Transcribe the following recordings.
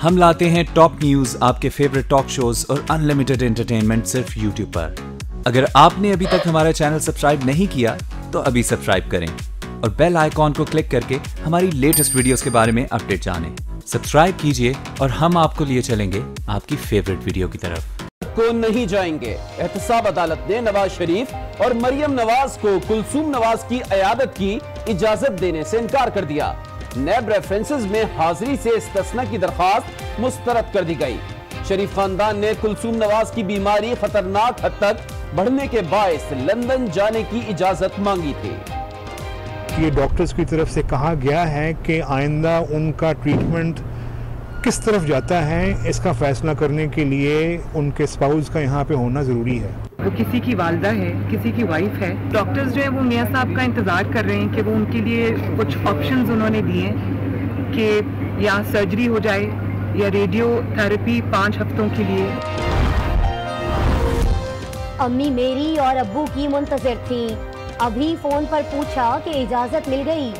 हम लाते हैं top news, आपके फेवरेट टॉक शोज और अनलिमिटेड एंटरटेनमेंट सिर्फ यूट्यूब पर। अगर आपने अभी तक हमारा चैनल सब्सक्राइब नहीं किया तो अभी सब्सक्राइब करें और बेल आइकॉन को क्लिक करके हमारी लेटेस्ट वीडियोस के बारे में अपडेट जानें। सब्सक्राइब कीजिए और हम आपको लिए चलेंगे आपकी फेवरेट वीडियो की तरफ। को नहीं जाएंगे। एहतसाब अदालत ने नवाज शरीफ और मरियम नवाज को कुलसूम नवाज की अयादत की इजाजत देने से इनकार कर दिया। नैब रेफरेंसेस में हाजिरी से इस्तिस्ना की दरखास्त मुस्तरद कर दी गई। शरीफ खानदान ने कुलसूम नवाज की बीमारी खतरनाक हद तक बढ़ने के बायस लंदन जाने की इजाजत मांगी थी। ये डॉक्टर्स की तरफ से कहा गया है कि आइंदा उनका ट्रीटमेंट किस तरफ जाता है, इसका फैसला करने के लिए उनके स्पाउस का यहाँ पे होना ज़रूरी है। वो किसी की वालदा है, किसी की वाइफ है। डॉक्टर्स जो है वो मियाँ साहब का इंतज़ार कर रहे हैं कि वो उनके लिए कुछ ऑप्शंस उन्होंने दिए कि या सर्जरी हो जाए या रेडियो थेरेपी 5 हफ्तों के लिए। अम्मी मेरी और अब्बू की मुंतज़िर थी। अभी फोन पर पूछा कि इजाजत मिल गई।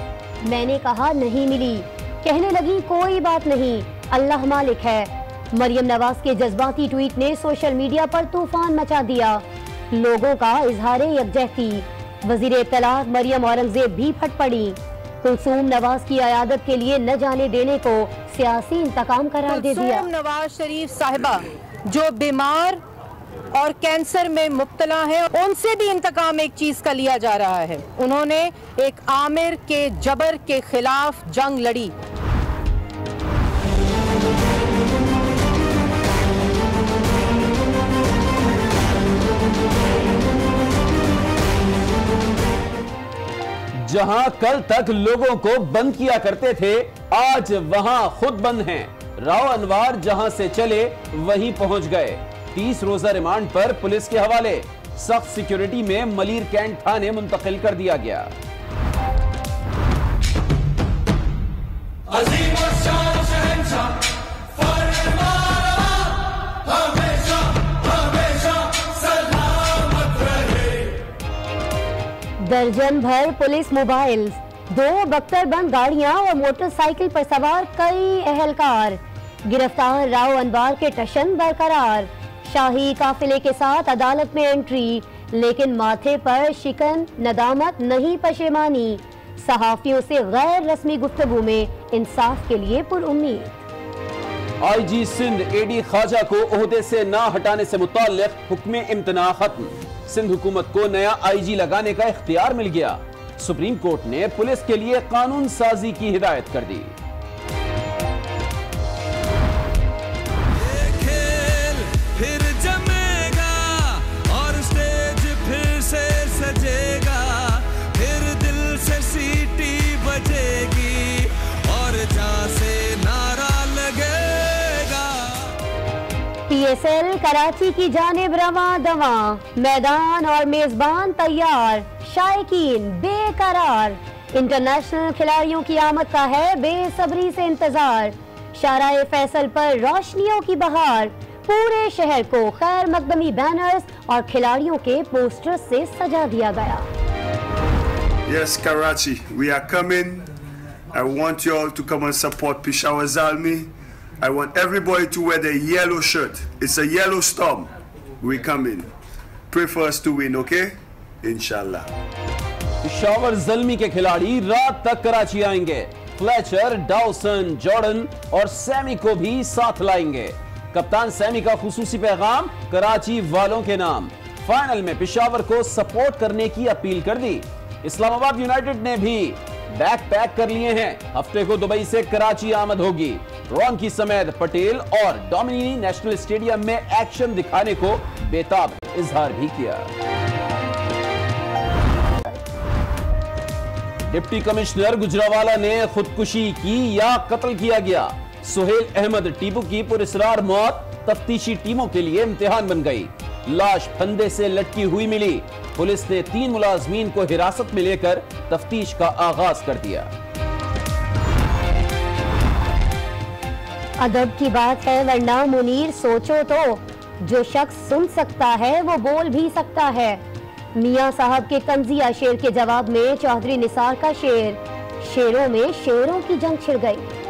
मैंने कहा नहीं मिली। कहने लगी कोई बात नहीं, अल्लाह मालिक है। मरियम नवाज के जज्बाती ट्वीट ने सोशल मीडिया पर तूफान मचा दिया। लोगों का इजहारे यकजहती। वजीर इत्तलात मरियम औरंगजेब भी फट पड़ी। कुलसूम नवाज की अयादत के लिए न जाने देने को सियासी इंतकाम करार दे दिया। कुलसूम नवाज शरीफ साहिबा जो बीमार और कैंसर में मुब्तला है, उनसे भी इंतकाम एक चीज का लिया जा रहा है। उन्होंने एक आमिर के जबर के खिलाफ जंग लड़ी। जहां कल तक लोगों को बंद किया करते थे, आज वहां खुद बंद हैं। राव अनवार जहां से चले वहीं पहुंच गए। 30 रोजा रिमांड पर पुलिस के हवाले। सख्त सिक्योरिटी में मलीर कैंट थाने मुंतकिल कर दिया गया। दर्जन भर पुलिस मोबाइल, 2 बख्तरबंद गाड़ियां और मोटरसाइकिल पर सवार कई अहलकार। गिरफ्तार राव अनवार के टशन बरकरार। शाही काफिले के साथ अदालत में एंट्री, लेकिन माथे पर शिकन, नदामत नहीं पशेमानी। सहाफियों से गैर रस्मी गुफ्तगू में इंसाफ के लिए पुरुम्मीद। आईजी सिंध एडी ख्वाजा को ओहदे से ना हटाने से मुताल्लिक हुक्म इम्तना खत्म। सिंध हुकूमत को नया आईजी लगाने का इख्तियार मिल गया। सुप्रीम कोर्ट ने पुलिस के लिए कानून साजी की हिदायत कर दी। फिर जमेगा और स्टेज फिर से सजेगा, फिर दिल से सीटी बजेगी और जहां से नारा लगेगा। PSL कराची की जानिब रवां दवा। मैदान और मेजबान तैयार, शायकीन बेकरार। इंटरनेशनल खिलाड़ियों की आमद का है बेसब्री से इंतजार। शाहराए फैसल पर रोशनियों की बहार। पूरे शहर को खैर मकदमी बैनर्स और खिलाड़ियों के पोस्टर्स से सजा दिया गया। Yes, Karachi, we are coming. I want you all to come and support Peshawar Zalmi. I want everybody to wear the yellow shirt. It's a yellow storm. We coming. Pray for us to win, okay? Inshallah. Peshawar Zalmi के खिलाड़ी रात तक कराची आएंगे। Fletcher, Dawson, Jordan और Sami को भी साथ लाएंगे। कप्तान सैमी का खुसूसी पैगाम कराची वालों के नाम। फाइनल में पेशावर को सपोर्ट करने की अपील कर दी। इस्लामाबाद यूनाइटेड ने भी बैग पैक कर लिए हैं। हफ्ते को दुबई से कराची आमद होगी। रॉन्की समेत पटेल और डोमिनी नेशनल स्टेडियम में एक्शन दिखाने को बेताब इजहार भी किया। डिप्टी कमिश्नर गुजरावाला ने खुदकुशी की या कत्ल किया गया। सुहेल अहमद टीपू की पुरस्रार मौत तफ्तीशी टीमों के लिए इम्तिहान बन गई। लाश फंदे से लटकी हुई मिली। पुलिस ने 3 मुलाजमीन को हिरासत में लेकर तफ्तीश का आगाज कर दिया। अदब की बात है वरना मुनीर, सोचो तो जो शख्स सुन सकता है वो बोल भी सकता है। मियां साहब के तंजिया शेर के जवाब में चौधरी निसार का शेर। शेरों में शेरों की जंग छिड़ गई।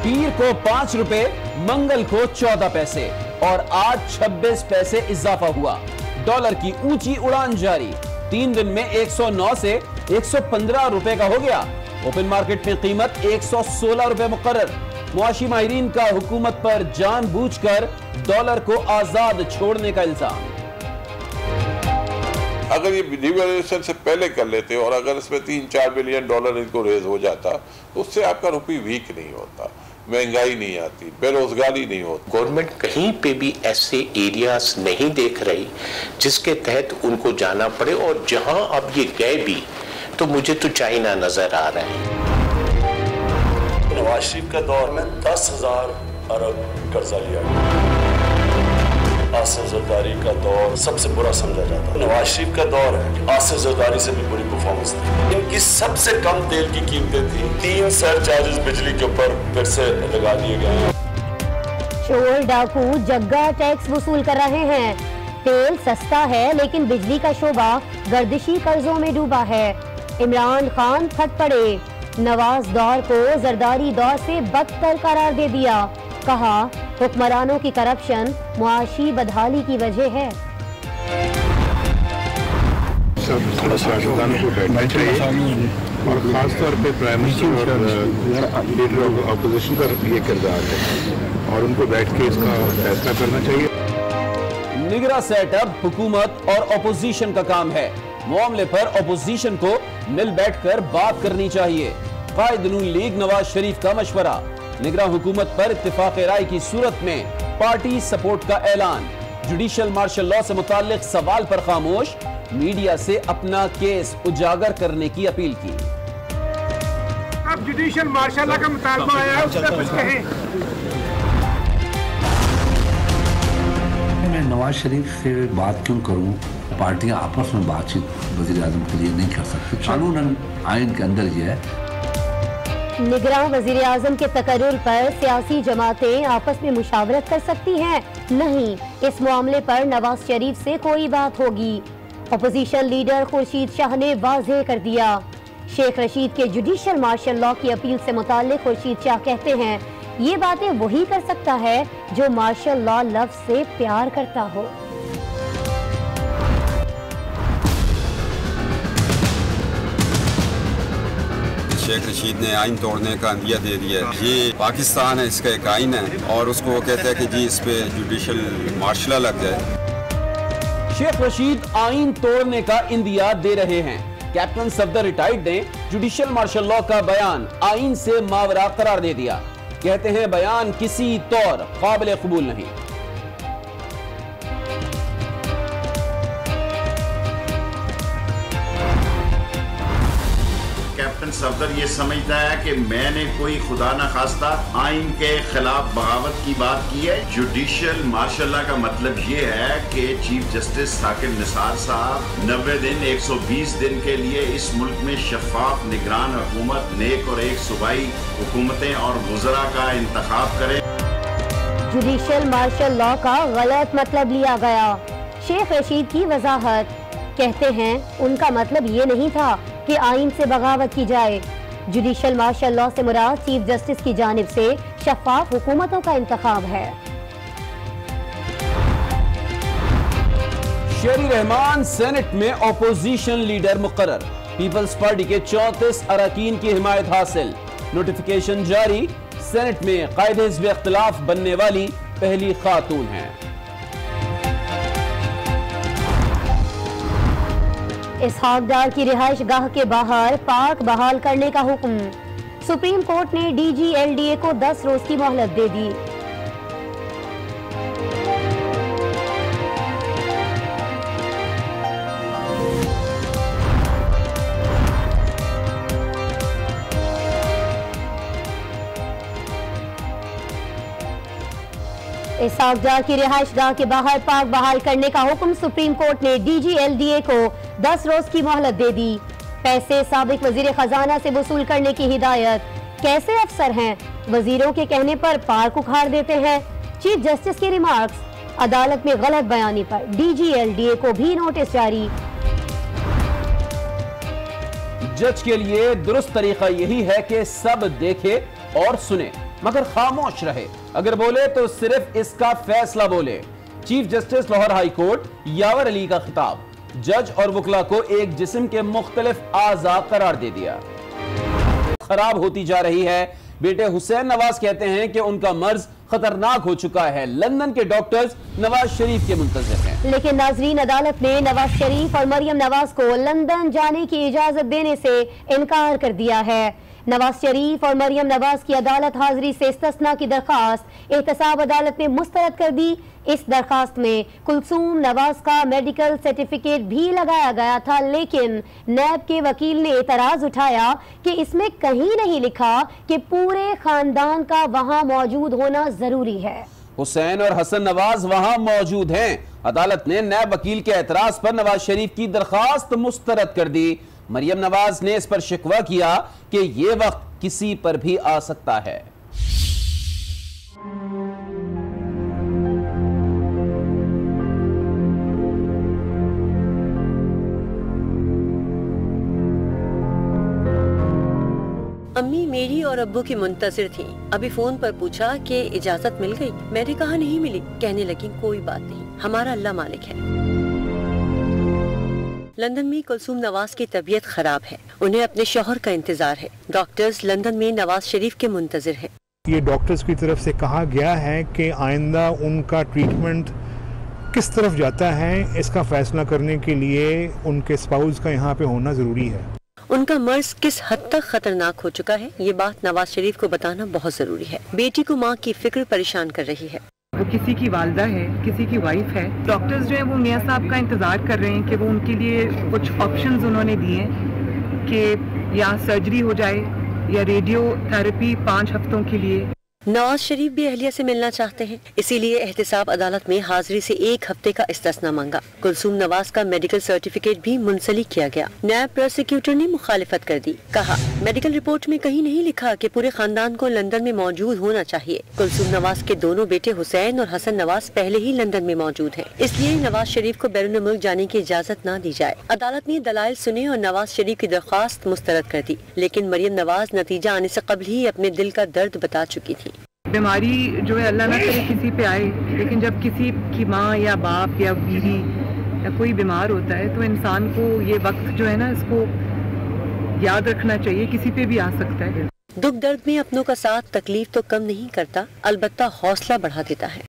पीर को 5 रुपए, मंगल को 14 पैसे और आज 26 पैसे इजाफा हुआ। डॉलर की ऊंची उड़ान जारी, 3 दिन में 109 से 115 रुपए का हो गया। ओपन मार्केट में कीमत 116 रुपए मुकर्रर। मुआशी माहिरीन का हुकूमत पर जानबूझकर डॉलर को आजाद छोड़ने का इल्जाम। अगर ये डिवैल्यूएशन से पहले कर लेते और अगर इसमें 3-4 बिलियन डॉलर इनको रेज हो जाता तो उससे आपका रुपये वीक नहीं होता, महंगाई नहीं आती, बेरोजगारी नहीं होती। गवर्नमेंट कहीं पे भी ऐसे एरियाज नहीं देख रही जिसके तहत उनको जाना पड़े, और जहां अब ये गए भी तो मुझे तो चाइना नजर आ रहा है। नवाज शरीफ का दौर में 10,000 अरब कर्जा लिया गया। आसिफ जरदारी का दौर सबसे बुरा समझा जाता है। नवाज शरीफ का दौर है, आसिफ जरदारी से भी बुरी परफॉर्मेंस थी। इनकी सबसे कम तेल की कीमतें थी। 3 सरचार्जेस बिजली के ऊपर फिर से लगा दिए गए हैं। चोर डाकू जग्गा टैक्स वसूल कर रहे हैं। तेल सस्ता है लेकिन बिजली का शोबा गर्दिशी कर्जों में डूबा है। इमरान खान फट पड़े, नवाज दौर को जरदारी दौर से बदतर करार दे दिया। कहा हुक्मरानों की करप्शन मुआशी बदहाली की वजह है। सियासतदानों को बैठना चाहिए और खासतौर पे प्राइम मिनिस्टर और लीडर ऑफ अपोजिशन का ये किरदार है और उनको बैठ के इसका फैसला करना चाहिए। निगरां सेटअप हुकूमत और अपोजिशन का काम है। मामले पर अपोजिशन को मिल बैठकर बात करनी चाहिए। कायद नून लीग नवाज शरीफ का मशवरा। निगरां हुकूमत पर इत्तेफाक राय की सूरत में पार्टी सपोर्ट का ऐलान। जुडिशल मार्शल लॉ से मुताल्लिक सवाल पर खामोश, मीडिया से अपना केस उजागर करने की अपील की। अब जुडिशल मार्शल लॉ का मुतालबा आया है, उस पर कुछ कहें। मैं नवाज शरीफ से बात क्यों करूं? पार्टियां आपस में बातचीत वज़ीर आज़म के लिए नहीं कर सकती। कानूनन आइन के अंदर ये है। निगरां वज़ीर आज़म के तकर्रुर पर सियासी जमातें आपस में मुशावरत कर सकती हैं? नहीं, इस मामले पर नवाज शरीफ से कोई बात होगी। अपोजिशन लीडर खुर्शीद शाह ने वाज़ेह कर दिया। शेख रशीद के जुडिशल मार्शल लॉ की अपील से मुताल्लिक खुर्शीद शाह कहते हैं ये बातें वही कर सकता है जो मार्शल लॉ लफ्ज़ से प्यार करता हो। शेख रशीद ने आइन तोड़ने का अंदिया दे दिया। ये पाकिस्तान है, इसका एक आइन है और उसको वो कहता है कि जी इस पे जुडिशल मार्शल लग जाए। शेख रशीद आइन तोड़ने का इंदिया दे रहे हैं। कैप्टन सफदर रिटायर्ड ने जुडिशल मार्शल लॉ का बयान आइन से मावरा करार दे दिया। कहते हैं बयान किसी तौर काबिल कबूल नहीं। कैप्टन सफदर ये समझता है कि मैंने कोई खुदा न खास्ता आइन के खिलाफ बगावत की बात की है। जुडिशल मार्शल लॉ का मतलब ये है कि चीफ जस्टिस साकिब निसार साहब 90 दिन 120 दिन के लिए इस मुल्क में शफाफ निगरान हुकूमत, नेक और एक सूबाई हुकूमतें और वज़रा का इंतखाब करें। जुडिशल मार्शल लॉ का गलत मतलब लिया गया। शेख रशीद की वजाहत, कहते हैं उनका मतलब ये नहीं था कि आइन से बगावत की जाए। जुडिशल मार्शल लॉ से मुराद चीफ जस्टिस की जानिब से शफाफ हुकूमतों का इंतखाब है। शेरी रहमान सेनेट में अपोजिशन लीडर मुकर्रर। पीपल्स पार्टी के 34 अरकान की हिमायत हासिल। नोटिफिकेशन जारी। सेनेट में कायदे हिज़्ब इख्तिलाफ बनने वाली पहली खातून है। इसहाक डार की रिहाइश गाह के बाहर पार्क बहाल करने का हुक्म। सुप्रीम कोर्ट ने DGLDA को 10 रोज की मोहलत दे दी। इसहाक डार की रिहाइश गाह के बाहर पार्क बहाल करने का हुक्म। सुप्रीम कोर्ट ने DGLDA को 10 रोज की मोहलत दे दी। पैसे साबिक वजीर खजाना से वसूल करने की हिदायत। कैसे अफसर हैं, वजीरों के कहने पर पार्क उखाड़ देते हैं। चीफ जस्टिस की रिमार्क्स। अदालत में गलत बयानी पर DGLDA को भी नोटिस जारी। जज के लिए दुरुस्त तरीका यही है कि सब देखे और सुने। मगर खामोश रहे। अगर बोले तो सिर्फ इसका फैसला बोले। Chief justice Lahore high court Yawar Ali का खिताब, जज और वकला को एक जिस्म के मुख्तलिफ आज़ा करार दे दिया। खराब होती जा रही है। बेटे हुसैन नवाज कहते हैं कि उनका मर्ज खतरनाक हो चुका है। लंदन के डॉक्टर्स नवाज शरीफ के मुंतज़िर हैं। लेकिन नाजरीन, अदालत ने नवाज शरीफ और मरियम नवाज को लंदन जाने की इजाजत देने से इनकार कर दिया है। नवाज शरीफ और मरियम नवाज की अदालत हाजिरी से इस्तिस्ना की दरखास्त एहतसाब अदालत ने मुस्तरद कर दी। इस दरखास्त में कुलसूम नवाज का मेडिकल सर्टिफिकेट भी लगाया गया था, लेकिन नैब के वकील ने एतराज उठाया कि इसमें कहीं नहीं लिखा कि पूरे खानदान का वहां मौजूद होना जरूरी है। हुसैन और हसन नवाज वहां मौजूद हैं। अदालत ने नैब वकील के एतराज पर नवाज शरीफ की दरखास्त मुस्तरद कर दी। मरियम नवाज ने इस पर शिकवा किया कि यह वक्त किसी पर भी आ सकता है। अम्मी मेरी और अब्बू की मुंतजिर थी। अभी फोन पर पूछा कि इजाजत मिल गई। मैंने कहा नहीं मिली। कहने लगी कोई बात नहीं, हमारा अल्लाह मालिक है। लंदन में कुलसूम नवाज की तबीयत खराब है। उन्हें अपने शौहर का इंतजार है। डॉक्टर्स लंदन में नवाज शरीफ के मुंतजिर हैं। ये डॉक्टर्स की तरफ से कहा गया है कि आइंदा उनका ट्रीटमेंट किस तरफ जाता है, इसका फैसला करने के लिए उनके स्पाउस का यहाँ पे होना ज़रूरी है। उनका मर्ज किस हद तक खतरनाक हो चुका है, ये बात नवाज शरीफ को बताना बहुत जरूरी है। बेटी को माँ की फिक्र परेशान कर रही है। वो किसी की वालदा है, किसी की वाइफ है। डॉक्टर्स जो है वो मियाँ साहब का इंतजार कर रहे हैं कि वो उनके लिए कुछ ऑप्शंस उन्होंने दिए कि या सर्जरी हो जाए या रेडियो थेरेपी 5 हफ्तों के लिए। नवाज शरीफ भी अहलिया से मिलना चाहते हैं, इसीलिए एहतसाब अदालत में हाजिरी से 1 हफ्ते का इस्तिस्ना मांगा। कुलसूम नवाज का मेडिकल सर्टिफिकेट भी मुंसलिक किया गया। नायब प्रोसिक्यूटर ने मुखालिफत कर दी। कहा मेडिकल रिपोर्ट में कहीं नहीं लिखा कि पूरे खानदान को लंदन में मौजूद होना चाहिए। कुलसूम नवाज के दोनों बेटे हुसैन और हसन नवाज पहले ही लंदन में मौजूद हैं, इसलिए नवाज शरीफ को बैरून मुल्क जाने की इजाजत न दी जाए। अदालत ने दलाइल सुने और नवाज शरीफ की दरख्वास्त मुस्तरद कर दी, लेकिन मरियम नवाज नतीजा आने से कबल ही अपने दिल का दर्द बता चुकी थी। बीमारी जो है अल्लाह न करे किसी पे आए, लेकिन जब किसी की माँ या बाप या बीवी या कोई बीमार होता है तो इंसान को ये वक्त जो है ना, इसको याद रखना चाहिए, किसी पे भी आ सकता है। दुख दर्द में अपनों का साथ तकलीफ तो कम नहीं करता, अलबत्ता हौसला बढ़ा देता है।